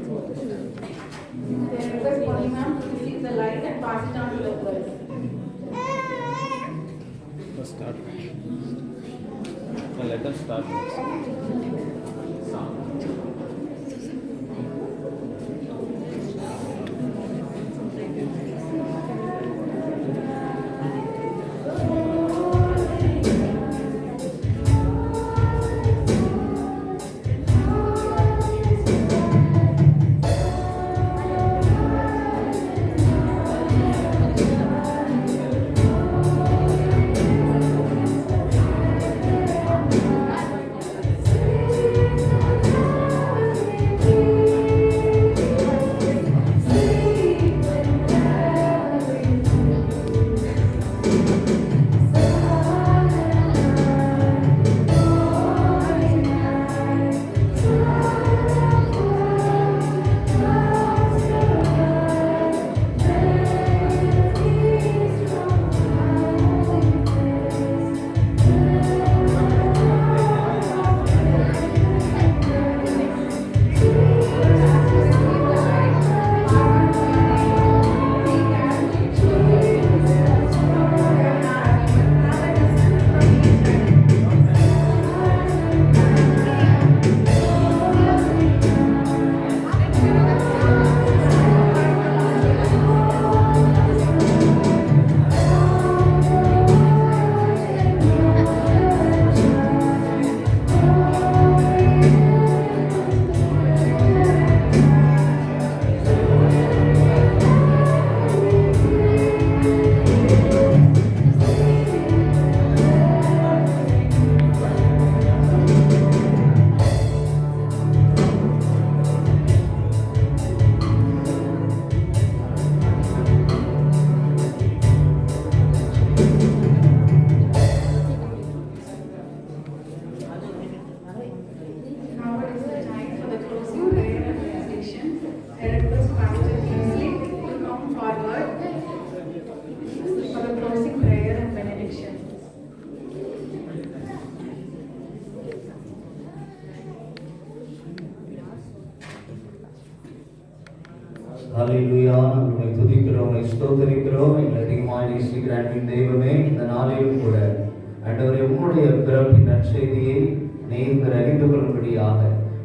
They request Bonnie ma'am to receive the light and pass it on to the girls. Let's start. Let us start. Now it is the time for the closing prayer and benediction. I request Pastor Kingsley to come forward for the closing prayer and benediction. ஹல்லேலூயா. உம்மை துதிக்கிறோம், உம்மை ஸ்தோத்திரிக்கிறோம். எங்களை அதிகமாக நேசிக்கிற அன்பின் தெய்வமே, இந்த நாளிலும் கூட ஆண்டவரே உம்முடைய பிறப்பின் நற்செய்தியை நீங்கள் அறிந்து கொள்ளும்படியாக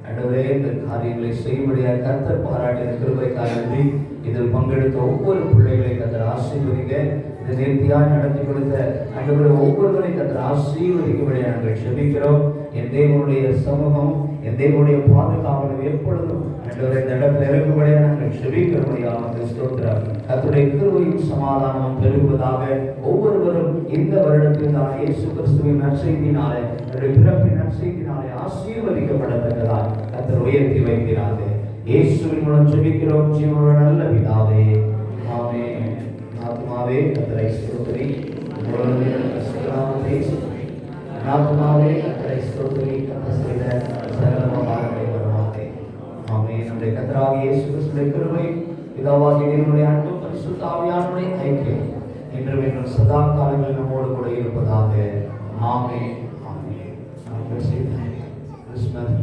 ஆண்டவரே இந்த காரியங்களை செய்யும்படியாக கர்த்தர் பாராட்டின கிருபைக்காக நன்றி. இதில் பங்கெடுத்த ஒவ்வொரு பிள்ளைகளை கர்த்தர் ஆசீர்வதிங்க. இந்த நேர்த்தியாக நடத்தி கொடுத்த ஆண்டவரே ஒவ்வொருவரையும் கர்த்தர் ஆசீர்வதிக்கும்படியாக நாங்கள் செபிக்கிறோம். என் தேவனுடைய சமூகம், என் தேவனுடைய பாதுகாவலும் எப்பொழுதும் ஆண்டவரே இந்த இடத்துல இருக்கும்படியாக நாங்கள் செபிக்கிறபடியாக ஸ்தோத்திரம். கர்த்தருடைய கிருபையும் சமாதானம் பெருகுவதாக. ஒவ்வொருவரும் இந்த வருடத்தில் தான் இயேசு கிறிஸ்துவின் நற்செய்தினாலே, அவருடைய பிறப்பின் நற்செய்தினாலே ஆசீர்வதிக்கப்படத்தக்கதாய் கர்த்தர் உயர்த்தி வைக்கிறாங்க. இயேசுவின் மூலம் ஜெபிக்கிறோம் ஜீவனுள்ள நல்ல பிதாவே, ஆமென். ஆத்மாவே கர்த்தரை ஸ்தோத்திரி, முழுவதும் ஆத்மாவே கர்த்தரை ஸ்தோத்திரி, கர்த்தர் செய்த சகலமான வருவாதே. ஆமென். நம்முடைய கர்த்தராகிய இயேசு கிறிஸ்துவின் கிருபை, பிதாவாகிய தேவனுடைய அன்பும் பரிசுத்த ஆவியானவருடைய ஐக்கியம் என்றும் என்றும் சதா காலங்களில் நம்மோடு கூட இருப்பதாக. ஆமென். ஆமென். கிறிஸ்மஸ்